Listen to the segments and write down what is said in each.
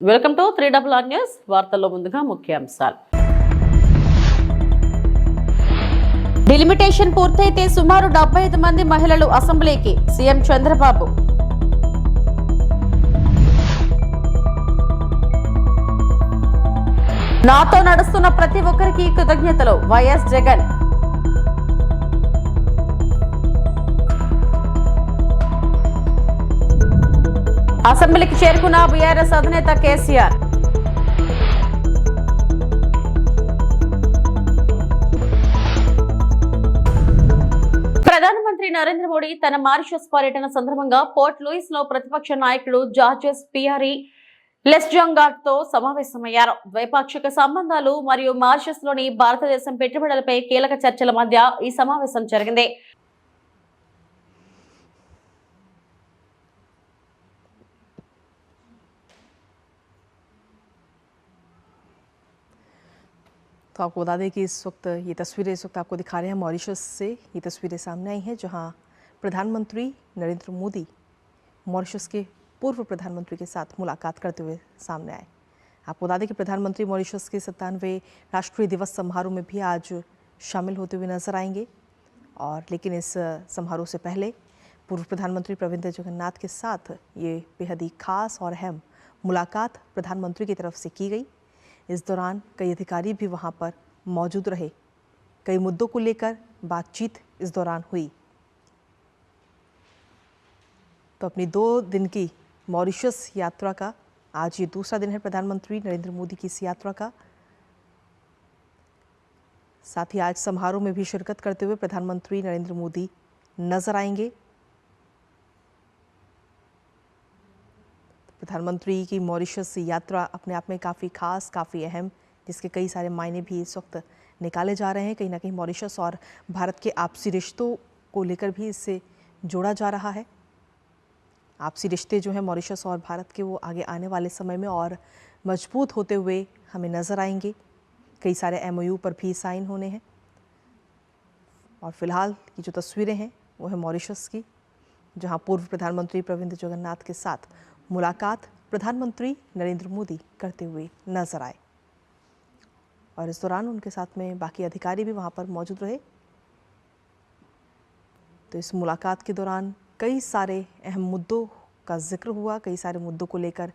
Welcome to 3RR news. వార్తల్లో ముందుగా ముఖ్యాంశాలు. డిలిమిటేషన్ పూర్తయితే సుమారు 75 మంది మహిళలు అసెంబ్లీకి సీఎం చంద్రబాబు. నాతో నడుస్తున్న ప్రతి ఒక్కరికి కృతజ్ఞతలు వైఎస్ జగన్. అసెంబ్లీకి చేరుకున్న బీఆర్ఎస్ అధినేత కేసీఆర్. ప్రధానమంత్రి నరేంద్ర మోడీ తన మారిషస్ పర్యటన సందర్భంగా పోర్ట్ లూయిస్ లో ప్రతిపక్ష నాయకుడు జార్జెస్ పియరీ లెస్జాంగార్డ్ తో సమావేశమయ్యారు. ద్వైపాక్షిక సంబంధాలు మరియు మారిషస్ లోని భారతదేశం పెట్టుబడులపై కీలక చర్చల మధ్య ఈ సమావేశం జరిగింది. तो आपको बता दें कि इस वक्त ये तस्वीरें आपको दिखा रहे हैं मॉरिशस से। ये तस्वीरें सामने आई हैं जहां प्रधानमंत्री नरेंद्र मोदी मॉरिशस के पूर्व प्रधानमंत्री के साथ मुलाकात करते हुए सामने आए। आपको बता दें कि प्रधानमंत्री मॉरिशस के 97वें राष्ट्रीय दिवस समारोह में भी आज शामिल होते हुए नजर आएंगे। और लेकिन इस समारोह से पहले पूर्व प्रधानमंत्री प्रविंद जगन्नाथ के साथ ये बेहद ही खास और अहम मुलाकात प्रधानमंत्री की तरफ से की गई। इस दौरान कई अधिकारी भी वहां पर मौजूद रहे। कई मुद्दों को लेकर बातचीत इस दौरान हुई। तो अपनी 2 दिन की मॉरिशस यात्रा का आज ये दूसरा दिन है प्रधानमंत्री नरेंद्र मोदी की इस यात्रा का। साथ ही आज समारोह में भी शिरकत करते हुए प्रधानमंत्री नरेंद्र मोदी नजर आएंगे। प्रधानमंत्री की मॉरिशस यात्रा अपने आप में काफ़ी खास, काफ़ी अहम, जिसके कई सारे मायने भी इस वक्त निकाले जा रहे हैं। कहीं ना कहीं मॉरिशस और भारत के आपसी रिश्तों को लेकर भी इससे जोड़ा जा रहा है। आपसी रिश्ते जो हैं मॉरिशस और भारत के, वो आगे आने वाले समय में और मजबूत होते हुए हमें नज़र आएंगे। कई सारे MOU पर भी साइन होने हैं। और फिलहाल की जो तस्वीरें हैं वो है मॉरिशस की, जहां पूर्व प्रधानमंत्री प्रविंद जगन्नाथ के साथ मुलाकात प्रधानमंत्री नरेंद्र मोदी करते हुए नजर आए। और इस दौरान उनके साथ में बाकी अधिकारी भी वहां पर मौजूद रहे। तो इस मुलाकात के दौरान कई सारे अहम मुद्दों का जिक्र हुआ, कई सारे मुद्दों को लेकर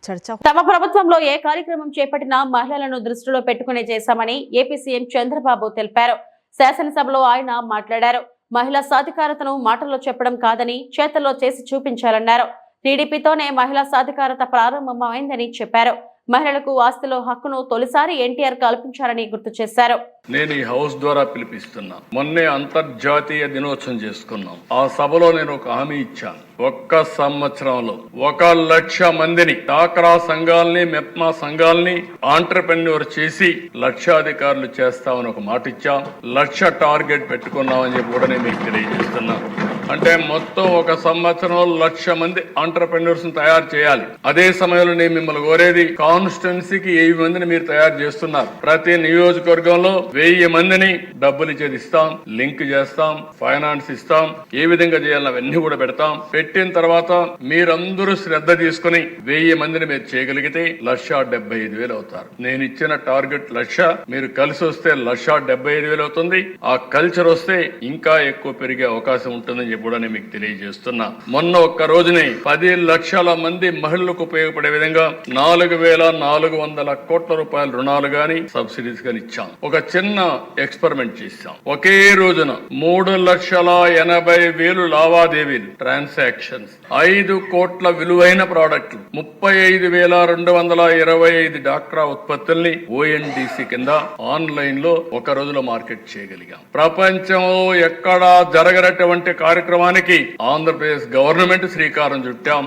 చర్చ. తమ ప్రభుత్వంలో ఏ కార్యక్రమం చేపట్టినా మహిళలను దృష్టిలో పెట్టుకునే చేశామని ఏపీ సీఎం చంద్రబాబు తెలిపారు. శాసనసభలో ఆయన మాట్లాడారు. మహిళా సాధికారతను మాటల్లో చెప్పడం కాదని చేతల్లో చేసి చూపించాలన్నారు. టీడీపీతోనే మహిళా సాధికారత ప్రారంభమైందని చెప్పారు. మహిళలకు ఆస్తిలో హక్కును తొలిసారి ఎన్టీఆర్ కల్పించారని గుర్తు చేశారు. నేను ఈ హౌస్ ద్వారా పిలిపిస్తున్నా. మొన్నే అంతర్జాతీయ దినోత్సవం చేసుకున్నాం. ఆ సభలో నేను ఒక హామీ ఇచ్చాను. ఒక్క సంవత్సరంలో 1,00,000 మందిని డాక్రా సంఘాలని, మెప్మా సంఘాలని ఆంటర్‌ప్రెన్యూర్ చేసి లక్షాధికారులు చేస్తామని ఒక మాట ఇచ్చాం. 1,00,000 టార్గెట్ పెట్టుకున్నామని చెప్పి కూడా నేను మీకు తెలియజేస్తున్నా. అంటే మొత్తం ఒక సంవత్సరంలో 1,00,000 మంది ఆంటర్‌ప్రెన్యూర్స్ తయారు చేయాలి. అదే సమయంలో నేను మిమ్మల్ని కోరేది, కాన్స్టిట్యున్సీకి 1000 మందిని మీరు తయారు చేస్తున్నారు. ప్రతి నియోజకవర్గంలో 1000 మందిని డబ్బులు ఇచ్చేది ఇస్తాం, లింక్ చేస్తాం, ఫైనాన్స్ ఇస్తాం, ఏ విధంగా చేయాలని అవన్నీ కూడా పెడతాం. పెట్టిన తర్వాత మీరందరూ శ్రద్ధ తీసుకుని 1000 మందిని మీరు చేయగలిగితే 1,75,000 అవుతారు. నేను ఇచ్చిన టార్గెట్ 1,00,000, మీరు కలిసి వస్తే 1,75,000 అవుతుంది. ఆ కల్చర్ వస్తే ఇంకా ఎక్కువ పెరిగే అవకాశం ఉంటుందని కూడా నేను మీకు తెలియజేస్తున్నా. మొన్న ఒక్క రోజునే 10 లక్షల మంది మహిళలకు ఉపయోగపడే విధంగా 4,400 కోట్ల రూపాయల రుణాలు గాని సబ్సిడీస్ గాని ఇచ్చాం. ఒక చిన్న ఎక్స్పెరిమెంట్ చేశాం. ఒకే రోజున 3,80,000 లావాదేవీలు, ట్రాన్సాక్షన్స్, 5 కోట్ల విలువైన ప్రాడక్టులు, 35,225 డాక్రా ఉత్పత్తుల్ని ONDC కింద ఆన్లైన్ లో ఒక రోజులో మార్కెట్ చేయగలిగాం. ప్రపంచంలో ఎక్కడా జరగనటువంటి కార్యక్రమానికి ఆంధ్రప్రదేశ్ గవర్నమెంట్ శ్రీకారం చుట్టాం.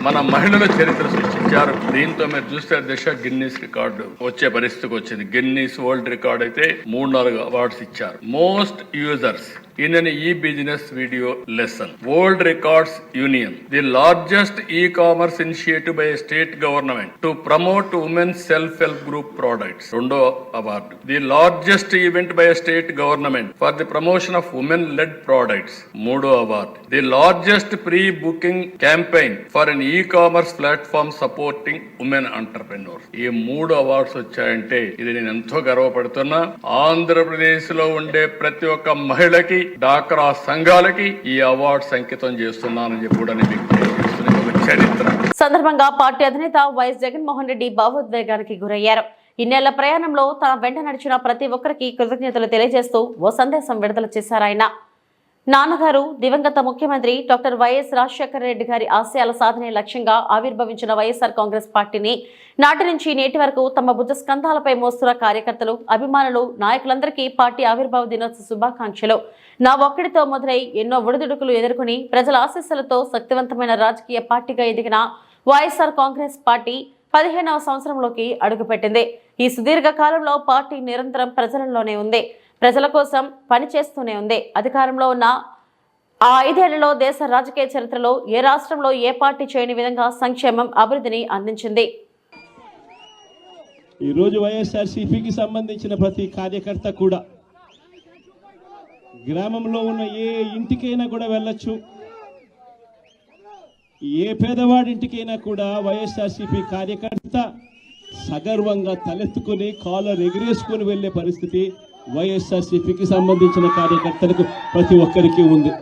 మన మహిళల చరిత్ర సృష్టించారు. దీంతో మీరు చూస్తే దిశ గిన్నీస్ రికార్డు వచ్చే పరిస్థితికి వచ్చింది. గిన్నీస్ వరల్డ్ రికార్డ్ అయితే 3-4 అవార్డ్స్ ఇచ్చారు. Most users in an e-business video lesson. World Records Union, the largest e-commerce initiative by a state government to promote women's self-help group products. Rondo award. The largest event by a state government for the promotion of women-led products. Modo award. The largest pre-booking campaign for an e-commerce platform supporting women entrepreneurs. ఈ 3 awards వచ్చాయంటే ఇది నేను ఎంతో గర్వపడుతున్నా. ఆంధ్రప్రదేశ్ లో ఉండే ప్రతి ఒక్క మహిళకి, డాక్రా సంఘాలకి ఈ అవార్డ్స్ అంకితం చేస్తున్నానని చెప్పి కూడా నేను మీకు తెలియజేస్తున్నా. ఒక చరిత్ర. సందర్భంగా పార్టీ అధినేత వైఎస్ జగన్మోహన్ రెడ్డి భావోద్వేగానికి గురయ్యారు. ఇన్నేళ్ల ప్రయాణంలో తన వెంట నడిచిన ప్రతి ఒక్కరికి కృతజ్ఞతలు తెలియజేస్తూ ఓ సందేశం విడుదల చేశారాయన. నాన్నగారు దివంగత ముఖ్యమంత్రి డాక్టర్ వైఎస్ రాజశేఖర రెడ్డి గారి ఆశయాల సాధనే లక్ష్యంగా ఆవిర్భవించిన వైఎస్ఆర్ కాంగ్రెస్ పార్టీని నాటి నుంచి నేటి వరకు తమ భుజ స్కంధాలపై మోస్తున్న కార్యకర్తలు, అభిమానులు, నాయకులందరికీ పార్టీ ఆవిర్భావ దినోత్సవ శుభాకాంక్షలు. నా ఒక్కడితో మొదలై ఎన్నో ఒడిదుడుకులు ఎదుర్కొని ప్రజల ఆశీస్సులతో శక్తివంతమైన రాజకీయ పార్టీగా ఎదిగిన వైఎస్ఆర్ కాంగ్రెస్ పార్టీ 15వ సంవత్సరంలోకి అడుగుపెట్టింది. ఈ సుదీర్ఘ కాలంలో పార్టీ నిరంతరం ప్రజలలోనే ఉంది, ప్రజల కోసం పనిచేస్తూనే ఉంది. అధికారంలో ఉన్న ఆ 5 ఏళ్లలో దేశ రాజకీయ చరిత్రలో ఏ రాష్ట్రంలో ఏ పార్టీ చేయని విధంగా సంక్షేమం, అభివృద్ధిని అందించింది. ఈరోజు వైఎస్ఆర్సీపీకి సంబంధించిన ప్రతి కార్యకర్త కూడా గ్రామంలో ఉన్న ఏ ఇంటికైనా కూడా వెళ్ళొచ్చు, ఏ పేదవాడింటికైనా కూడా వైఎస్ఆర్సీపీ కార్యకర్త సగర్వంగా తలెత్తుకుని కాలర్ ఎగిరేసుకుని వెళ్లే పరిస్థితి వైఎస్ఆర్సీపీకి సంబంధించిన కార్యకర్తలకు ప్రతి ఒక్కరికి ఉంది.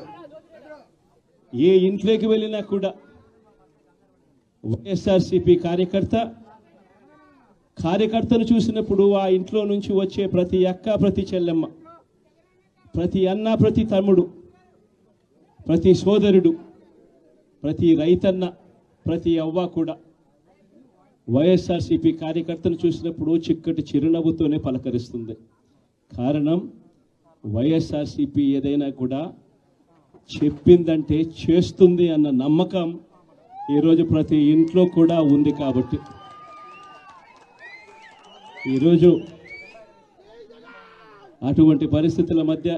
ఏ ఇంట్లోకి వెళ్ళినా కూడా వైఎస్ఆర్సీపీ కార్యకర్తను చూసినప్పుడు ఆ ఇంట్లో నుంచి వచ్చే ప్రతి అక్క, ప్రతి చెల్లెమ్మ, ప్రతి అన్న, ప్రతి తమ్ముడు, ప్రతి సోదరుడు, ప్రతి రైతన్న, ప్రతి అవ్వ కూడా వైఎస్ఆర్సీపీ కార్యకర్తను చూసినప్పుడు చిక్కటి చిరునవ్వుతోనే పలకరిస్తుంది. కారణం వైఎస్ఆర్సీపీ ఏదైనా కూడా చెప్పిందంటే చేస్తుంది అన్న నమ్మకం ఈరోజు ప్రతి ఇంట్లో కూడా ఉంది. కాబట్టి ఈరోజు అటువంటి పరిస్థితుల మధ్య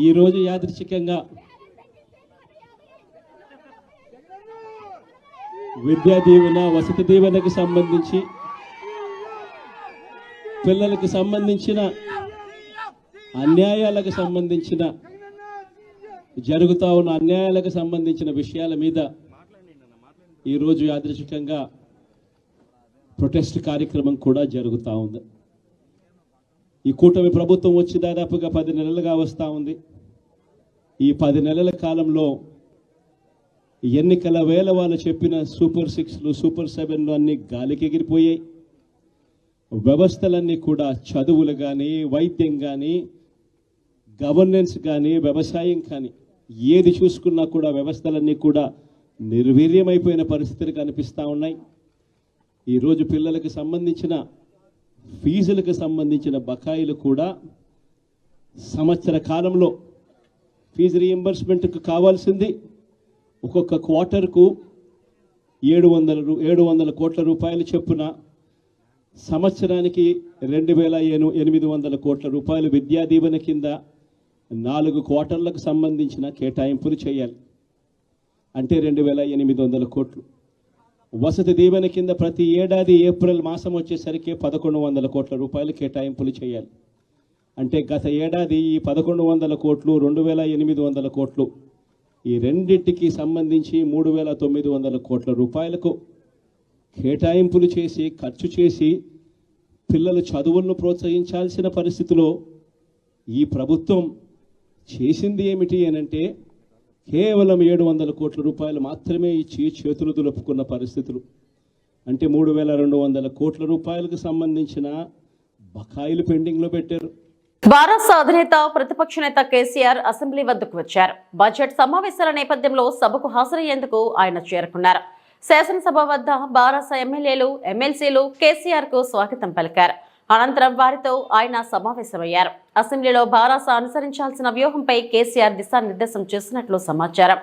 ఈరోజు యాదృచ్ఛికంగా విద్యా దీవెన, వసతి దీవెనకి సంబంధించి, పిల్లలకు సంబంధించిన అన్యాయాలకు సంబంధించిన, జరుగుతూ ఉన్న అన్యాయాలకు సంబంధించిన విషయాల మీద ఈరోజు యాదృచ్ఛికంగా ప్రొటెస్ట్ కార్యక్రమం కూడా జరుగుతూ ఉంది. ఈ కూటమి ప్రభుత్వం వచ్చి దాదాపుగా 10 నెలలుగా వస్తూ ఉంది. ఈ 10 నెలల కాలంలో ఎన్నికల వేళ వాళ్ళు చెప్పిన సూపర్ 6లు, సూపర్ 7లు అన్నీ గాలికి ఎగిరిపోయాయి. వ్యవస్థలన్నీ కూడా, చదువులు కానీ, వైద్యం కానీ, గవర్నెన్స్ కానీ, వ్యవసాయం కానీ, ఏది చూసుకున్నా కూడా వ్యవస్థలన్నీ కూడా నిర్వీర్యమైపోయిన పరిస్థితులు కనిపిస్తూ ఉన్నాయి. ఈరోజు పిల్లలకు సంబంధించిన ఫీజులకు సంబంధించిన బకాయిలు కూడా సంవత్సర కాలంలో ఫీజు రీయింబర్స్మెంట్కు కావాల్సింది ఒక్కొక్క క్వార్టర్కు 700 కోట్ల రూపాయలు చొప్పున, సంవత్సరానికి 2,800 కోట్ల రూపాయలు విద్యా దీవెన కింద 4 క్వార్టర్లకు సంబంధించిన కేటాయింపులు చేయాలి. అంటే 2,800 కోట్లు. వసతి దీవెన కింద ప్రతి ఏడాది ఏప్రిల్ మాసం వచ్చేసరికి 1,100 కోట్ల రూపాయలు కేటాయింపులు చేయాలి. అంటే గత ఏడాది ఈ 1,100 కోట్లు, 2,800 కోట్లు, ఈ రెండింటికి సంబంధించి 3,900 కోట్ల రూపాయలకు కేటాయింపులు చేసి, ఖర్చు చేసి పిల్లల చదువులను ప్రోత్సహించాల్సిన పరిస్థితిలో ఈ ప్రభుత్వం చేసింది ఏమిటి అనంటే కేవలం 700 కోట్ల రూపాయలు మాత్రమే ఇచ్చి చేతులు దులుపుకున్న పరిస్థితులు. అంటే 3,200 కోట్ల రూపాయలకు సంబంధించిన బకాయిలు పెండింగ్లో పెట్టారు. భారత అధినేత ప్రతిపక్ష నేత కేసీఆర్ అసెంబ్లీ వద్దకు వచ్చారు. బడ్జెట్ సమావేశాల నేపథ్యంలో సభకు హాజరయ్యేందుకు ఆయన చేరుకున్నారు. శాసనసభ వద్ద భారత ఎమ్మెల్యేలు, ఎమ్మెల్సీలు కేసీఆర్ కు స్వాగతం పలికారు. అనంతరం వారితో ఆయన సమావేశమయ్యారు. అసెంబ్లీలో భారత అనుసరించాల్సిన వ్యూహంపై కేసీఆర్ దిశానిర్దేశం చేసినట్లు సమాచారం.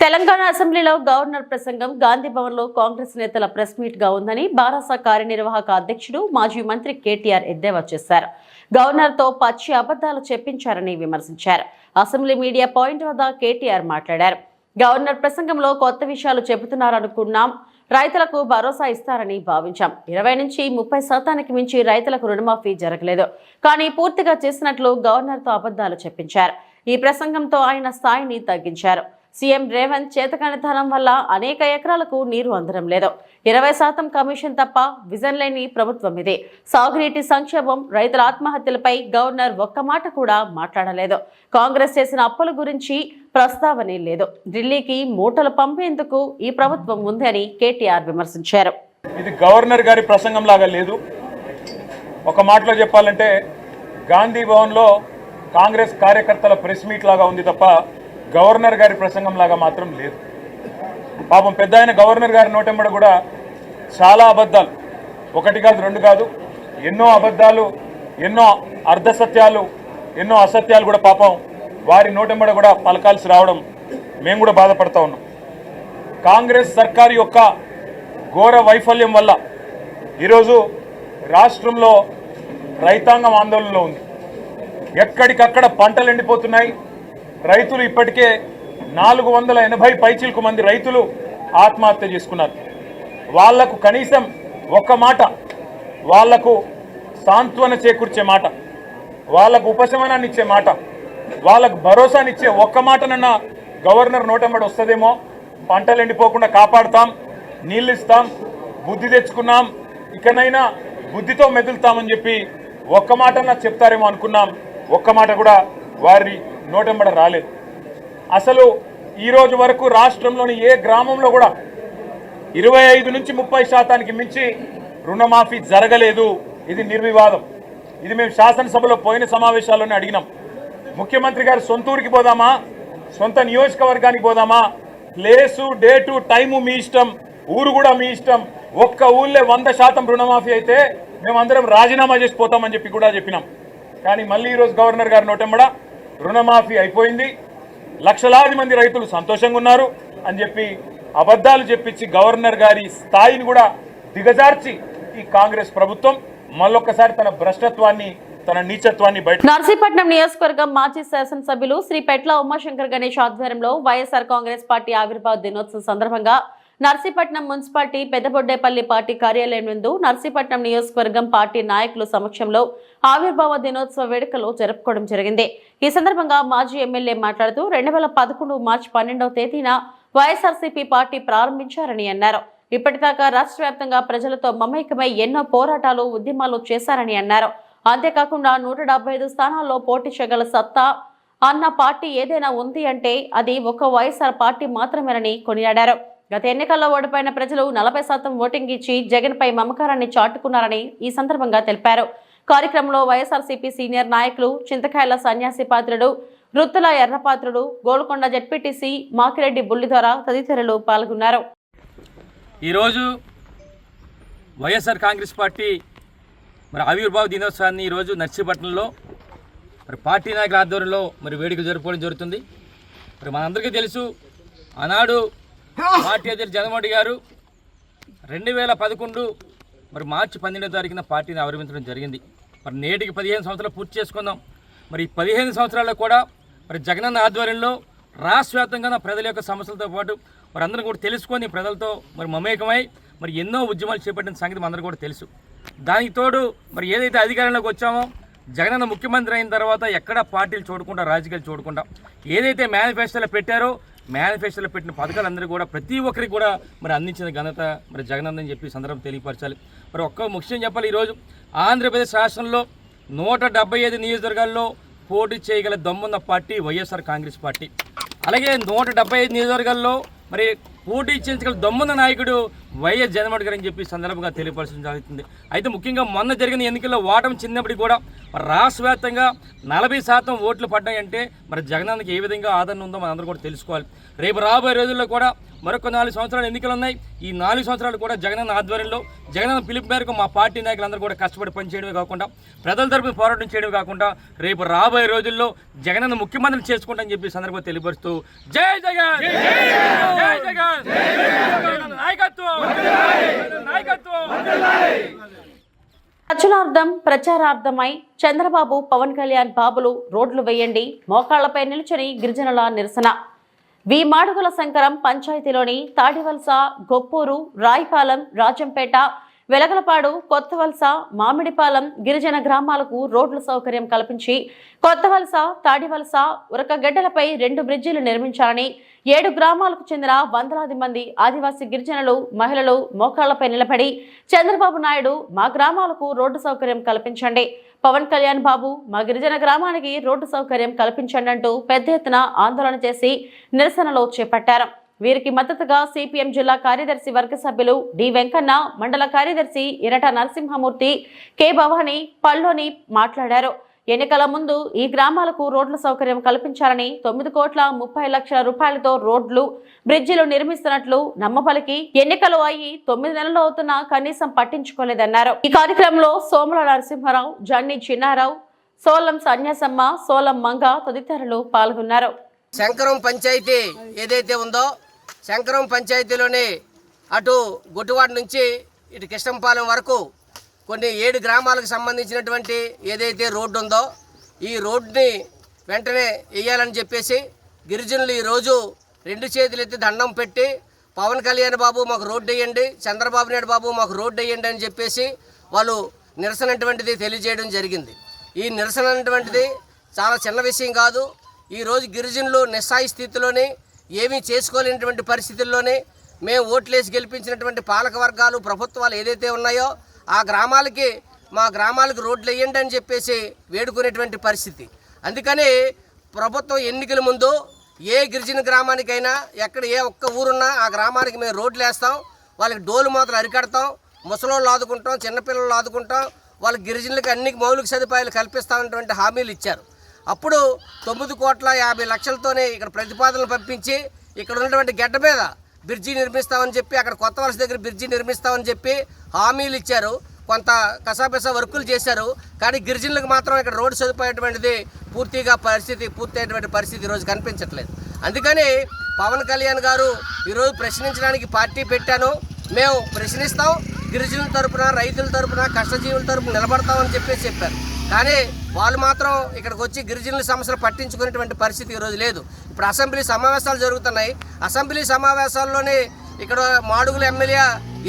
తెలంగాణ అసెంబ్లీలో గవర్నర్ ప్రసంగం గాంధీ భవన్ లో కాంగ్రెస్ నేతల ప్రెస్ మీట్ గా ఉందని బారాస కార్యనిర్వాహక అధ్యక్షుడు మాజీ మంత్రి కేటీఆర్ ఎద్దేవా చేశారు. గవర్నర్ తో పచ్చి అబద్ధాలు చెప్పించారని విమర్శించారు. అసెంబ్లీ మీడియా పాయింట్ వద్ద కేటీఆర్ మాట్లాడారు. గవర్నర్ ప్రసంగంలో కొత్త విషయాలు చెబుతున్నారనుకున్నాం. రైతులకు భరోసా ఇస్తారని భావించాం. 20 నుంచి 30% మించి రైతులకు రుణమాఫీ జరగలేదు. కానీ పూర్తిగా చేసినట్లు గవర్నర్ తో అబద్ధాలు చెప్పించారు. ఈ ప్రసంగంతో ఆయన స్థాయిని తగ్గించారు. సీఎం రేవంత్ చేతకానితనం వల్ల అనేక ఎకరాలకు నీరు అందడం లేదు. 20% కమిషన్ తప్ప విజన్ లేని ప్రభుత్వం ఇది. సాగునీటి సంక్షేమం, రైతుల ఆత్మహత్యలపై గవర్నర్ ఒక్క మాట కూడా మాట్లాడలేదు. కాంగ్రెస్ చేసిన అప్పుల గురించి ప్రస్తావనే లేదు. ఢిల్లీకి మూటలు పంపేందుకు ఈ ప్రభుత్వం ఉంది అని కేటీఆర్ విమర్శించారు. ఇది గవర్నర్ గారి ప్రసంగం లాగా లేదు. ఒక మాటలో చెప్పాలంటే గాంధీ భవన్లో కాంగ్రెస్ కార్యకర్తల ప్రెస్ మీట్ లాగా ఉంది తప్ప గవర్నర్ గారి ప్రసంగం లాగా మాత్రం లేదు. పాపం పెద్ద ఆయన గవర్నర్ గారి నోటెంబడ కూడా చాలా అబద్ధాలు, ఒకటి కాదు రెండు కాదు, ఎన్నో అబద్ధాలు, ఎన్నో అర్ధసత్యాలు, ఎన్నో అసత్యాలు కూడా పాపం వారి నోటెంబడ కూడా పలకాల్సి రావడం మేము కూడా బాధపడతా ఉన్నాం. కాంగ్రెస్ సర్కారు యొక్క ఘోర వైఫల్యం వల్ల ఈరోజు రాష్ట్రంలో రైతాంగం ఆందోళనలో ఉంది. ఎక్కడికక్కడ పంటలు ఎండిపోతున్నాయి. రైతులు ఇప్పటికే 480 పైచిలకు మంది రైతులు ఆత్మహత్య చేసుకున్నారు. వాళ్లకు కనీసం ఒక్క మాట, వాళ్లకు సాంత్వన చేకూర్చే మాట, వాళ్లకు ఉపశమనాన్ని ఇచ్చే మాట, వాళ్లకు భరోసానిచ్చే ఒక్క మాటనన్నా గవర్నర్ నోటెంబడి వస్తుందేమో. పంటలు ఎండిపోకుండా కాపాడుతాం, నీళ్ళు ఇస్తాం, బుద్ధి తెచ్చుకున్నాం, ఇకనైనా బుద్ధితో మెదులుతామని చెప్పి ఒక్క మాటన్నా చెప్తారేమో అనుకున్నాం. ఒక్క మాట కూడా వారి నోటెంబడ రాలేదు. అసలు ఈరోజు వరకు రాష్ట్రంలోని ఏ గ్రామంలో కూడా 25 నుంచి 30% మించి రుణమాఫీ జరగలేదు. ఇది నిర్వివాదం. ఇది మేము శాసనసభలో పోయిన సమావేశాల్లోనే అడిగినాం. ముఖ్యమంత్రి గారు సొంత ఊరికి పోదామా, సొంత నియోజకవర్గానికి పోదామా, ప్లేసు, డేటు, టైము మీ ఇష్టం, ఊరు కూడా మీ ఇష్టం. ఒక్క ఊళ్ళో 100% రుణమాఫీ అయితే మేమందరం రాజీనామా చేసిపోతామని చెప్పి కూడా చెప్పినాం. కానీ మళ్ళీ ఈరోజు గవర్నర్ గారి నోటెంబడ రుణమాఫీ అయిపోయింది, లక్షలాది మంది రైతులు సంతోషంగా ఉన్నారు అని చెప్పి అబద్ధాలు చెప్పించి గవర్నర్ గారి స్థాయిని కూడా దిగజార్చి ఈ కాంగ్రెస్ ప్రభుత్వం మళ్ళొక్కసారి తన భ్రష్టత్వాన్ని, తన నీచత్వాన్ని బయట. నర్సీపట్నం నియోజకవర్గం మాజీ శాసనసభ్యులు శ్రీ పెట్ల ఉమాశంకర్ గణేష్ ఆధ్వర్యంలో వైఎస్ఆర్ కాంగ్రెస్ పార్టీ ఆవిర్భావ దినోత్సవం సందర్భంగా నర్సీపట్నం మున్సిపాలిటీ పెద్దబొడ్డేపల్లి పార్టీ కార్యాలయం నందు నర్సీపట్నం నియోజకవర్గం పార్టీ నాయకుల సమక్షంలో ఆవిర్భావ దినోత్సవ వేడుకలు జరుపుకోవడం జరిగింది. ఈ సందర్భంగా మాజీ ఎమ్మెల్యే మాట్లాడుతూ 2011 మార్చి 12వ తేదీన వైఎస్ఆర్సీపీ పార్టీ ప్రారంభించారని అన్నారు. ఇప్పటిదాకా రాష్ట్ర వ్యాప్తంగా ప్రజలతో మమేకమై ఎన్నో పోరాటాలు, ఉద్యమాలు చేశారని అన్నారు. అంతేకాకుండా 175 స్థానాల్లో పోటీ చేయగల సత్తా అన్న పార్టీ ఏదైనా ఉంది అంటే అది ఒక వైఎస్ఆర్ పార్టీ మాత్రమేనని కొనియాడారు. గత ఎన్నికల్లో ఓడిపోయిన ప్రజలు 40% ఓటింగ్ ఇచ్చి జగన్ పై మమకారాన్ని చాటుకున్నారని ఈ సందర్భంగా తెలిపారు. కార్యక్రమంలో వైఎస్ఆర్సీపీ సీనియర్ నాయకులు చింతకాయల సన్యాసి పాత్రుడు, రుత్తుల ఎర్రపాత్రుడు, గోల్కొండ జెడ్పీటీసీ మాకిరెడ్డి బుల్లిదొర తదితరులు పాల్గొన్నారు. ఈరోజు వైఎస్ఆర్ కాంగ్రెస్ పార్టీ ఆవిర్భావ దినోత్సవాన్ని ఈరోజు నర్సీపట్నంలో పార్టీ నాయకుల ఆధ్వర్యంలో వేడుకలు జరుపుకోవడం జరుగుతుంది. మనందరికీ తెలుసు, ఆనాడు పార్టీ అధ్యక్షుడు జగన్మోహన్ రెడ్డి గారు 2011 మార్చి 12వ తారీఖున పార్టీని ఆవిర్భించడం జరిగింది. నేటికి 15 సంవత్సరాలు పూర్తి చేసుకుందాం. ఈ 15 సంవత్సరాల్లో కూడా జగనన్న ఆధ్వర్యంలో రాష్ట్ర వ్యాప్తంగా ప్రజల యొక్క సమస్యలతో పాటు అందరూ కూడా తెలుసుకొని ప్రజలతో మమేకమై ఎన్నో ఉద్యమాలు చేపట్టిన సంగతి మనందరూ కూడా తెలుసు. దానికి తోడు ఏదైతే అధికారంలోకి వచ్చామో జగనన్న ముఖ్యమంత్రి అయిన తర్వాత ఎక్కడ పార్టీలు చూడకుండా, రాజకీయాలు చూడకుండా ఏదైతే మేనిఫెస్టోలో పెట్టారో మేనిఫెస్టోలో పెట్టిన పథకాలందరూ కూడా ప్రతి ఒక్కరికి కూడా అందించిన ఘనత జగనన్న అని చెప్పి సందర్భం తెలియపరచాలి. ఒక్క ముఖ్యం చెప్పాలి, ఈరోజు ఆంధ్రప్రదేశ్ రాష్ట్రంలో 175 నియోజకవర్గాల్లో పోటీ చేయగల దమ్మున్న పార్టీ వైఎస్ఆర్ కాంగ్రెస్ పార్టీ. అలాగే 175 నియోజకవర్గాల్లో పోటీ చేయించగల దమ్మున్న నాయకుడు వైఎస్ జగన్మోహన్ రెడ్డి గారు అని చెప్పి సందర్భంగా తెలియపరచడం జరుగుతుంది. అయితే ముఖ్యంగా మొన్న జరిగిన ఎన్నికల్లో ఓటమి చెందినప్పటికీ కూడా రాష్ట్ర వ్యాప్తంగా 40% ఓట్లు పడ్డాయంటే జగనన్నకి ఏ విధంగా ఆదరణ ఉందో మనందరూ కూడా తెలుసుకోవాలి. రేపు రాబోయే రోజుల్లో కూడా మరొక 4 సంవత్సరాలు ఎన్నికలు ఉన్నాయి. ఈ 4 సంవత్సరాలు కూడా జగనన్న ఆధ్వర్యంలో జగనన్న పిలుపు మేరకు మా పార్టీ నాయకులందరూ కూడా కష్టపడి పనిచేయడమే కాకుండా ప్రజల తరపున పోరాటం చేయడమే కాకుండా రేపు రాబోయే రోజుల్లో జగనన్న ముఖ్యమంత్రిని చేసుకుంటామని చెప్పి సందర్భంగా తెలియపరుస్తూ జై జగన్, జై జగన్, నాయకత్వం, నాయకత్వం. ప్రచునార్థం ప్రచారార్థమై చంద్రబాబు పవన్ కళ్యాణ్ బాబులు రోడ్లు వేయండి, మోకాళ్లపై నిల్చుని గిరిజనుల నిరసన. వి మాడుగుల శంకరం పంచాయతీలోని తాడివలస, గొప్పూరు, రాయిపాలెం, రాజంపేట, వెలగలపాడు, కొత్తవలస, మామిడిపాలెం గిరిజన గ్రామాలకు రోడ్ల సౌకర్యం కల్పించి కొత్తవలస, తాడివలస, ఉరకగడ్డలపై 2 బ్రిడ్జిలు నిర్మించాలని 7 గ్రామాలకు చెందిన వందలాది మంది ఆదివాసీ గిరిజనులు, మహిళలు మోకాళ్లపై నిలబడి చంద్రబాబు నాయుడు మా గ్రామాలకు రోడ్డు సౌకర్యం కల్పించండి, పవన్ కళ్యాణ్ బాబు మా గిరిజన గ్రామానికి రోడ్డు సౌకర్యం కల్పించండి అంటూ పెద్ద ఎత్తున ఆందోళన చేసి నిరసనలో చేపట్టారు. వీరికి మద్దతుగా సిపిఎం జిల్లా కార్యదర్శి వర్గ సభ్యులు డి వెంకన్న, మండల కార్యదర్శి ఇరట నరసింహమూర్తి, కె భవాని, పల్లోని మాట్లాడారు. ఎన్నికల ముందు ఈ గ్రామాలకు రోడ్ల సౌకర్యం కల్పించాలని 9,30,00,000 రూపాయలతో రోడ్లు, బ్రిడ్జిలు నిర్మిస్తున్నట్లు నమ్మపలికి ఎన్నికలు అయ్యి 9 నెలలు అవుతున్నా కనీసం పట్టించుకోలేదన్నారు. ఈ కార్యక్రమంలో సోముల నరసింహారావు, జన్ని చిన్నారావు, సోలం సన్యాసమ్మ, సోలం మంగ తదితరులు పాల్గొన్నారు. శంకరం పంచాయతీ ఏదైతే ఉందో శంకరం పంచాయతీలోని అటు గుట్టువాడ నుంచి ఇటు కృష్ణంపాలెం వరకు కొన్ని 7 గ్రామాలకు సంబంధించినటువంటి ఏదైతే రోడ్డు ఉందో ఈ రోడ్డుని వెంటనే వేయాలని చెప్పేసి గిరిజనులు ఈరోజు 2 చేతులు ఎత్తి దండం పెట్టి పవన్ కళ్యాణ్ బాబు మాకు రోడ్డు వేయండి, చంద్రబాబు నాయుడు బాబు మాకు రోడ్డు వేయండి అని చెప్పేసి వాళ్ళు నిరసన అటువంటిది తెలియజేయడం జరిగింది. ఈ నిరసన అటువంటిది చాలా చిన్న విషయం కాదు. ఈరోజు గిరిజనులు నిస్సాయి స్థితిలోని ఏమీ చేసుకోలేనటువంటి పరిస్థితుల్లోనే మేము ఓట్లేసి గెలిపించినటువంటి పాలక వర్గాలు, ప్రభుత్వాలు ఏదైతే ఉన్నాయో ఆ గ్రామాలకి మా గ్రామాలకు రోడ్లు వేయండి అని చెప్పేసి వేడుకునేటువంటి పరిస్థితి. అందుకని ప్రభుత్వం ఎన్నికల ముందు ఏ గిరిజన గ్రామానికైనా ఎక్కడ ఏ ఒక్క ఊరున్నా ఆ గ్రామానికి మేము రోడ్లు వేస్తాం, వాళ్ళకి డోలు మాత్రం అరికడతాం, ముసలోళ్ళు ఆదుకుంటాం, చిన్నపిల్లలు ఆదుకుంటాం, వాళ్ళ గిరిజనులకు అన్ని మౌలిక సదుపాయాలు కల్పిస్తామన్నటువంటి హామీలు ఇచ్చారు. అప్పుడు 9,50,00,000తోనే ఇక్కడ ప్రతిపాదనలు పంపించి ఇక్కడ ఉన్నటువంటి గడ్డ మీద బ్రిడ్జి నిర్మిస్తామని చెప్పి అక్కడ కొత్త వలస దగ్గర బ్రిడ్జి నిర్మిస్తామని చెప్పి హామీలు ఇచ్చారు. కొంత కసాపిసా వర్కులు చేశారు. కానీ గిరిజనులకు మాత్రం ఇక్కడ రోడ్డు సదుపాయటువంటిది పూర్తయ్యేటువంటి పరిస్థితి ఈరోజు కనిపించట్లేదు. అందుకని పవన్ కళ్యాణ్ గారు ఈరోజు ప్రశ్నించడానికి పార్టీ పెట్టాను, మేము ప్రశ్నిస్తాం, గిరిజనుల తరపున, రైతుల తరపున, కష్టజీవుల తరపున నిలబడతామని చెప్పారు. కానీ వాళ్ళు మాత్రం ఇక్కడికి వచ్చి గిరిజనుల సమస్యలు పట్టించుకునేటువంటి పరిస్థితి ఈరోజు లేదు. ఇప్పుడు అసెంబ్లీ సమావేశాలు జరుగుతున్నాయి. అసెంబ్లీ సమావేశాల్లోనే ఇక్కడ మాడుగుల ఎమ్మెల్యే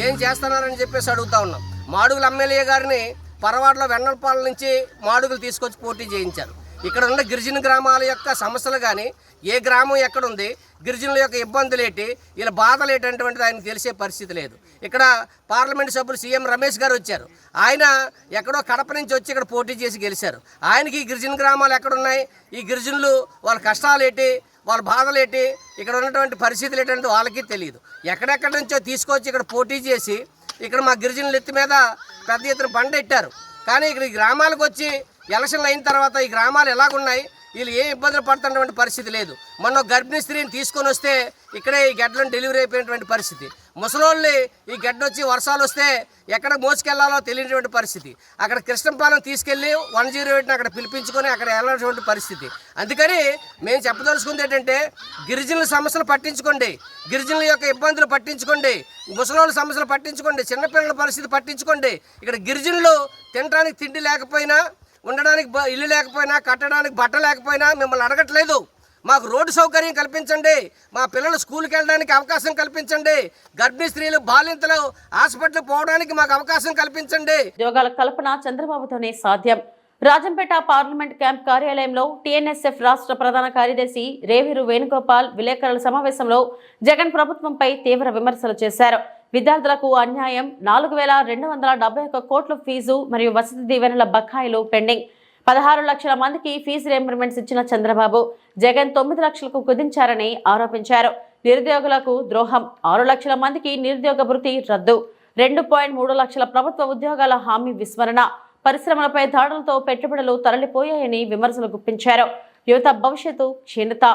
ఏం చేస్తున్నారని చెప్పేసి అడుగుతా ఉన్నాం. మాడుగుల ఎమ్మెల్యే గారిని పరవాడలో వెన్నలపాల నుంచి మాడుగులు తీసుకొచ్చి పోటీ చేయించారు. ఇక్కడ ఉన్న గిరిజన గ్రామాల యొక్క సమస్యలు కానీ ఏ గ్రామం ఎక్కడుంది, గిరిజనుల యొక్క ఇబ్బందులు ఏంటి, వీళ్ళ బాధలు ఏంటంటువంటిది ఆయనకు తెలిసే పరిస్థితి లేదు. ఇక్కడ పార్లమెంట్ సభ్యులు సీఎం రమేష్ గారు వచ్చారు. ఆయన ఎక్కడో కడప నుంచి వచ్చి ఇక్కడ పోటీ చేసి గెలిచారు. ఆయనకి ఈ గిరిజన గ్రామాలు ఎక్కడున్నాయి, ఈ గిరిజనులు వాళ్ళ కష్టాలు ఏంటి, వాళ్ళ బాధలు ఏంటి, ఇక్కడ ఉన్నటువంటి పరిస్థితులు ఏంటంటే వాళ్ళకి తెలియదు. ఎక్కడెక్కడి నుంచో తీసుకొచ్చి ఇక్కడ పోటీ చేసి ఇక్కడ మా గిరిజనుల ఎత్తి మీద పెద్ద ఎత్తున బండ పెట్టారు. కానీ ఇక్కడ ఈ గ్రామాలకు వచ్చి ఎలక్షన్లు అయిన తర్వాత ఈ గ్రామాలు ఎలాగున్నాయి, వీళ్ళు ఏ ఇబ్బందులు పడుతున్నటువంటి పరిస్థితి లేదు. మొన్న గర్భిణీ స్త్రీని తీసుకొని వస్తే ఇక్కడే ఈ గడ్డలను డెలివరీ అయిపోయినటువంటి పరిస్థితి. ముసలోళ్ళని ఈ గడ్డ వచ్చి వర్షాలు వస్తే ఎక్కడ మోసుకెళ్లాలో తెలియనటువంటి పరిస్థితి. అక్కడ కృష్ణంపాలెం తీసుకెళ్ళి 108ని అక్కడ పిలిపించుకొని అక్కడ వెళ్ళినటువంటి పరిస్థితి. అందుకని మేము చెప్పదలుచుకుంది ఏంటంటే గిరిజనుల సమస్యలు పట్టించుకోండి, గిరిజనుల యొక్క ఇబ్బందులు పట్టించుకోండి, ముసలోళ్ళ సమస్యలు పట్టించుకోండి, చిన్నపిల్లల పరిస్థితి పట్టించుకోండి. ఇక్కడ గిరిజనులు తినడానికి తిండి లేకపోయినా, ఉండడానికి ఇల్లు లేకపోయినా, కట్టడానికి బట్ట లేకపోయినా మిమ్మల్ని అడగట్లేదు. మాకు రోడ్డు సౌకర్యం కల్పించండి, మా పిల్లలు స్కూల్కి వెళ్ళడానికి అవకాశం కల్పించండి, గర్భిణీ స్త్రీలు, బాలింతలు హాస్పిటల్ పోవడానికి మాకు అవకాశం కల్పించండి. ఉద్యోగాల కల్పన చంద్రబాబుతోనే సాధ్యం. రాజంపేట పార్లమెంట్ క్యాంప్ కార్యాలయంలో టీఎన్ఎస్ఎఫ్ రాష్ట్ర ప్రధాన కార్యదర్శి రేవూరు వేణుగోపాల్ విలేకరుల సమావేశంలో జగన్ ప్రభుత్వంపై తీవ్ర విమర్శలు చేశారు. విద్యార్థులకు అన్యాయం, 4,271 కోట్ల ఫీజు మరియు వసతి దీవెనల బకాయిలు పెండింగ్, 16 లక్షల మందికి ఫీజు రీయింబర్స్మెంట్స్ ఇచ్చిన చంద్రబాబు జగన్ 9 లక్షలకు కుదించారని ఆరోపించారు. నిరుద్యోగులకు ద్రోహం, 6 లక్షల మందికి నిరుద్యోగ భృతి రద్దు, 2.3 లక్షల ప్రభుత్వ ఉద్యోగాల హామీ విస్మరణ, పరిశ్రమలపై దాడులతో పెట్టుబడులు తరలిపోయాయని విమర్శలు గుప్పించారు. యువత భవిష్యత్తు క్షీణత,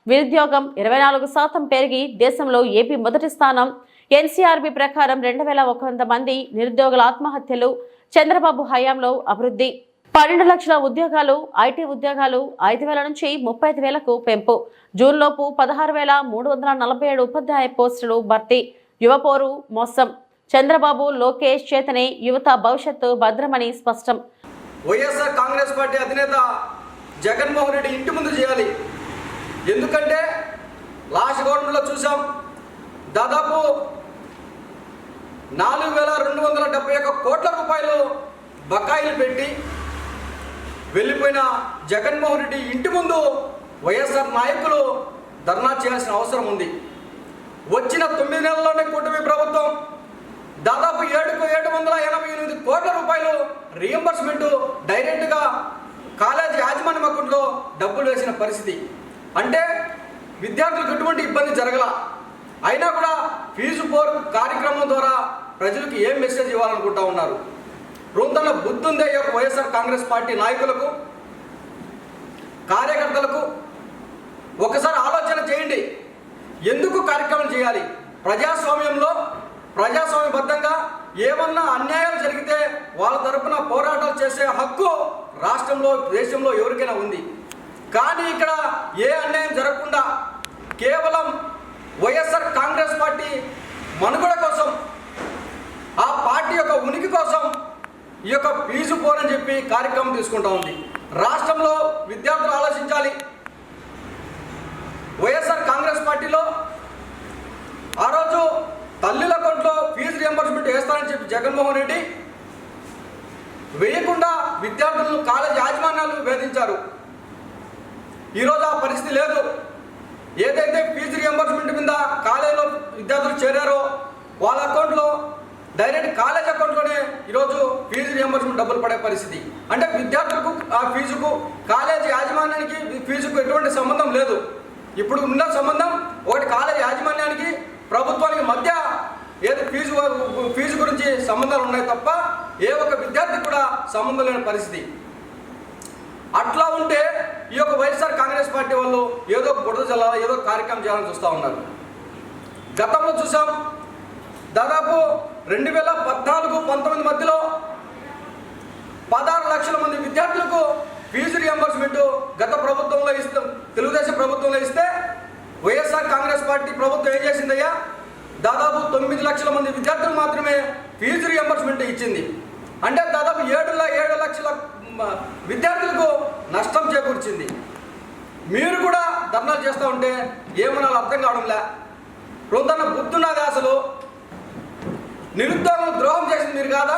నిరుద్యోగం 24% పెరిగి దేశంలో ఏపీ మొదటి స్థానం. ఎన్సీఆర్బీ ప్రకారం 2100 మంది నిరుద్యోగుల ఆత్మహత్యలు. చంద్రబాబు హయాంలో అభివృద్ధి. 12 లక్షల ఉద్యోగాలు. ఐటీ ఉద్యోగాలు 5,000 నుంచి 35,000కు పెంపు. జూన్లోపు 16,347 ఉపాధ్యాయ పోస్టులు భర్తీ. యువపోరు మోసం. చంద్రబాబు లోకేష్ చేతనే యువత భవిష్యత్తు భద్రమని స్పష్టం. వైఎస్ఆర్ కాంగ్రెస్ పార్టీ అధినేత జగన్మోహన్ రెడ్డి ఇంటి ముందు చేయాలి. ఎందుకంటే లాస్ట్ గవర్నమెంట్లో చూసాం, దాదాపు 4,271 కోట్ల రూపాయలు బకాయిలు పెట్టి వెళ్ళిపోయిన జగన్మోహన్ రెడ్డి ఇంటి ముందు వైఎస్ఆర్ నాయకులు ధర్నా చేయాల్సిన అవసరం ఉంది. వచ్చిన 9 నెలల్లోనే కూటమి ప్రభుత్వం దాదాపు 788 కోట్ల రూపాయలు రీఎంబర్స్మెంట్ డైరెక్ట్గా కాలేజీ యాజమాన్యం అకౌంట్లో డబ్బులు వేసిన పరిస్థితి. అంటే విద్యార్థులకు ఎటువంటి ఇబ్బంది జరగల. అయినా కూడా ఫీజు పోర్ కార్యక్రమం ద్వారా ప్రజలకు ఏం మెసేజ్ ఇవ్వాలనుకుంటా ఉన్నారు? రొంతన బుద్ధుందే ఈ యొక్క వైఎస్ఆర్ కాంగ్రెస్ పార్టీ నాయకులకు, కార్యకర్తలకు ఒకసారి ఆలోచన చేయండి. ఎందుకు కార్యక్రమం చేయాలి? ప్రజాస్వామ్యంలో ప్రజాస్వామ్యబద్ధంగా ఏమన్నా అన్యాయాలు జరిగితే వాళ్ళ తరపున పోరాటాలు చేసే హక్కు రాష్ట్రంలో, దేశంలో ఎవరికైనా ఉంది. కానీ ఇక్కడ ఏ అన్యాయం జరగకుండా కేవలం వైఎస్ఆర్ కాంగ్రెస్ పార్టీ మనుగడ కోసం, ఆ పార్టీ యొక్క ఉనికి కోసం ఈ యొక్క ఫీజు పోరని చెప్పి కార్యక్రమం తీసుకుంటా ఉంది. రాష్ట్రంలో విద్యార్థులు ఆలోచించాలి. వైఎస్ఆర్ కాంగ్రెస్ పార్టీలో ఆ రోజు తల్లుల అకౌంట్లో ఫీజు రియంబర్స్మెంట్ వేస్తానని చెప్పి జగన్మోహన్ రెడ్డి వేయకుండా విద్యార్థులను కాలేజ్ యాజమాన్యాలు వేధించారు. ఈరోజు ఆ పరిస్థితి లేదు. ఏదైతే ఫీజు రియంబర్స్మెంట్ మీద కాలేజీలో విద్యార్థులు చేరారో వాళ్ళ అకౌంట్లో డైరెక్ట్ కాలేజ్ అకౌంట్లోనే ఈరోజు ఫీజు రియంబర్స్మెంట్ డబ్బులు పడే పరిస్థితి. అంటే విద్యార్థులకు ఆ ఫీజుకు, కాలేజీ యాజమాన్యానికి ఫీజుకు ఎటువంటి సంబంధం లేదు. ఇప్పుడు ఉన్న సంబంధం ఒకటి కాలేజీ యాజమాన్యానికి, ప్రభుత్వానికి మధ్య ఏదో ఫీజు గురించి సంబంధాలు ఉన్నాయి తప్ప ఏ ఒక్క విద్యార్థికి కూడా సంబంధం లేని పరిస్థితి. అట్లా ఉంటే ఈ యొక్క వైఎస్ఆర్ కాంగ్రెస్ పార్టీ వాళ్ళు ఏదో బుడద జల్లాల, ఏదో కార్యక్రమం చేయాలని చూస్తూ ఉన్నారు. గతంలో చూసాం, దాదాపు 2014-19 మధ్యలో 16 లక్షల మంది విద్యార్థులకు ఫీజు రియంబర్స్మెంట్ గత ప్రభుత్వంలో ఇస్తాం, తెలుగుదేశం ప్రభుత్వంలో ఇస్తే వైఎస్ఆర్ కాంగ్రెస్ పార్టీ ప్రభుత్వం ఏం చేసిందయ్యా? దాదాపు 9 లక్షల మంది విద్యార్థులు మాత్రమే ఫీజు రియంబర్స్మెంట్ ఇచ్చింది. అంటే దాదాపు 7 లక్షల విద్యార్థులకు నష్టం చేకూర్చింది. మీరు కూడా ధర్నాలు చేస్తూ ఉంటే ఏమన్నా అర్థం కావడంలే. రొంతన బుద్ధున్నది. అసలు నిరుద్యోగం ద్రోహం చేసింది మీరు కాదా?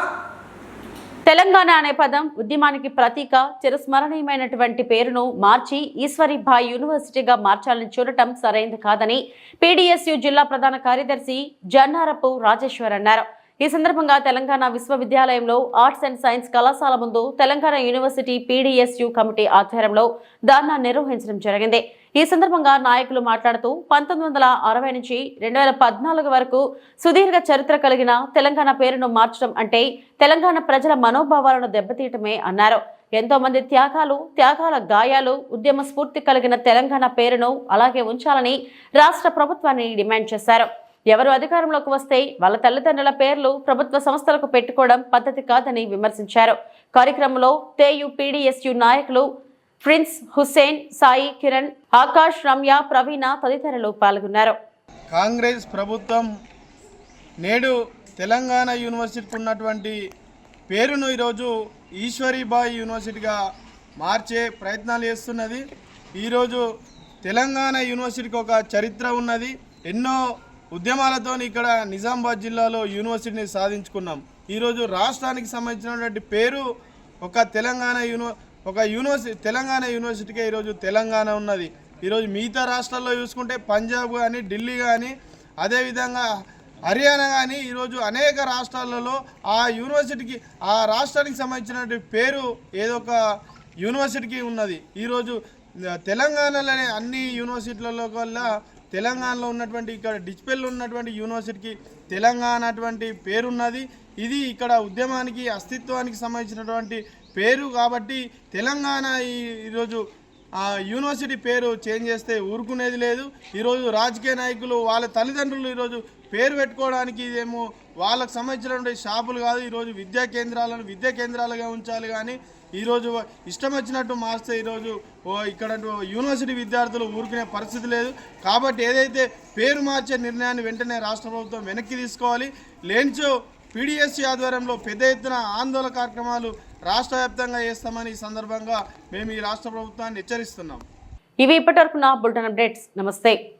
తెలంగాణ అనే పదం ఉద్యమానికి ప్రతీక. చిరస్మరణీయమైనటువంటి పేరును మార్చి ఈశ్వరీభాయ్ యూనివర్సిటీగా మార్చాలని చూడటం సరైంది కాదని పీడీఎస్యూ జిల్లా ప్రధాన కార్యదర్శి జన్నారపు రాజేశ్వర్ అన్నారు. ఈ సందర్భంగా తెలంగాణ విశ్వవిద్యాలయంలో ఆర్ట్స్ అండ్ సైన్స్ కళాశాల ముందు తెలంగాణ యూనివర్సిటీ పీడీఎస్యూ కమిటీ ఆధ్వర్యంలో ధర్నా నిర్వహించడం జరిగింది. ఈ సందర్భంగా నాయకులు మాట్లాడుతూ 1960 నుంచి 2014 వరకు సుదీర్ఘ చరిత్ర కలిగిన తెలంగాణ పేరును మార్చడం అంటే తెలంగాణ ప్రజల మనోభావాలను దెబ్బతీయటమే అన్నారు. ఎంతో మంది త్యాగాల గాయాలు, ఉద్యమ స్ఫూర్తి కలిగిన తెలంగాణ పేరును అలాగే ఉంచాలని రాష్ట్ర ప్రభుత్వాన్ని డిమాండ్ చేశారు. ఎవరు అధికారంలోకి వస్తే వాళ్ళ తల్లిదండ్రుల పేర్లు ప్రభుత్వ సంస్థలకు పెట్టుకోవడం పద్ధతి కాదని విమర్శించారు. కార్యక్రమంలో తేయు పీడీఎస్యూ నాయకులు ప్రిన్స్ హుస్సేన్, సాయి కిరణ్, ఆకాష్, రమ్య, ప్రవీణ తదితరులు పాల్గొన్నారు. కాంగ్రెస్ ప్రభుత్వం నేడు తెలంగాణ యూనివర్సిటీకి ఉన్నటువంటి పేరును ఈరోజు ఈశ్వరీబాయి యూనివర్సిటీగా మార్చే ప్రయత్నాలు చేస్తున్నది. ఈరోజు తెలంగాణ యూనివర్సిటీకి ఒక చరిత్ర ఉన్నది. ఎన్నో ఉద్యమాలతో ఇక్కడ నిజామాబాద్ జిల్లాలో యూనివర్సిటీని సాధించుకున్నాం. ఈరోజు రాష్ట్రానికి సంబంధించినటువంటి పేరు ఒక తెలంగాణ యూనివర్సిటీకే ఈరోజు తెలంగాణ ఉన్నది. ఈరోజు మిగతా రాష్ట్రాల్లో చూసుకుంటే పంజాబ్ కానీ, ఢిల్లీ కానీ, అదేవిధంగా హర్యానా కానీ ఈరోజు అనేక రాష్ట్రాలలో ఆ యూనివర్సిటీకి, ఆ రాష్ట్రానికి సంబంధించినటువంటి పేరు ఏదో ఒక యూనివర్సిటీకి ఉన్నది. ఈరోజు తెలంగాణలోనే అన్ని యూనివర్సిటీలలో కల్లా తెలంగాణలో ఉన్నటువంటి, ఇక్కడ డిస్పెల్లో ఉన్నటువంటి యూనివర్సిటీకి తెలంగాణ అటువంటి పేరున్నది. ఇది ఇక్కడ ఉద్యమానికి, అస్తిత్వానికి సంబంధించినటువంటి పేరు కాబట్టి తెలంగాణ ఈరోజు ఆ యూనివర్సిటీ పేరు చేంజ్ చేస్తే ఊరుకునేది లేదు. ఈరోజు రాజకీయ నాయకులు వాళ్ళ తల్లిదండ్రులు ఈరోజు పేరు పెట్టుకోవడానికి ఇదేమో వాళ్ళకు సంబంధించినటువంటి షాపులు కాదు. ఈరోజు విద్యా కేంద్రాలుగా ఉంచాలి. కానీ ఈరోజు ఇష్టం వచ్చినట్టు మార్స్తే ఈరోజు ఇక్కడ యూనివర్సిటీ విద్యార్థులు ఊరుకునే పరిస్థితి లేదు. కాబట్టి ఏదైతే పేరు మార్చే నిర్ణయాన్ని వెంటనే రాష్ట్ర ప్రభుత్వం వెనక్కి తీసుకోవాలి. లేనిచో పీడీఎస్సీ ఆధ్వర్యంలో పెద్ద ఎత్తున ఆందోళన కార్యక్రమాలు రాష్ట్ర వ్యాప్తంగా చేస్తామని ఈ సందర్భంగా మేము ఈ రాష్ట్ర ప్రభుత్వాన్ని హెచ్చరిస్తున్నాం. ఇవి ఇప్పటివరకు నా బులెటిన్ అప్డేట్స్. నమస్తే.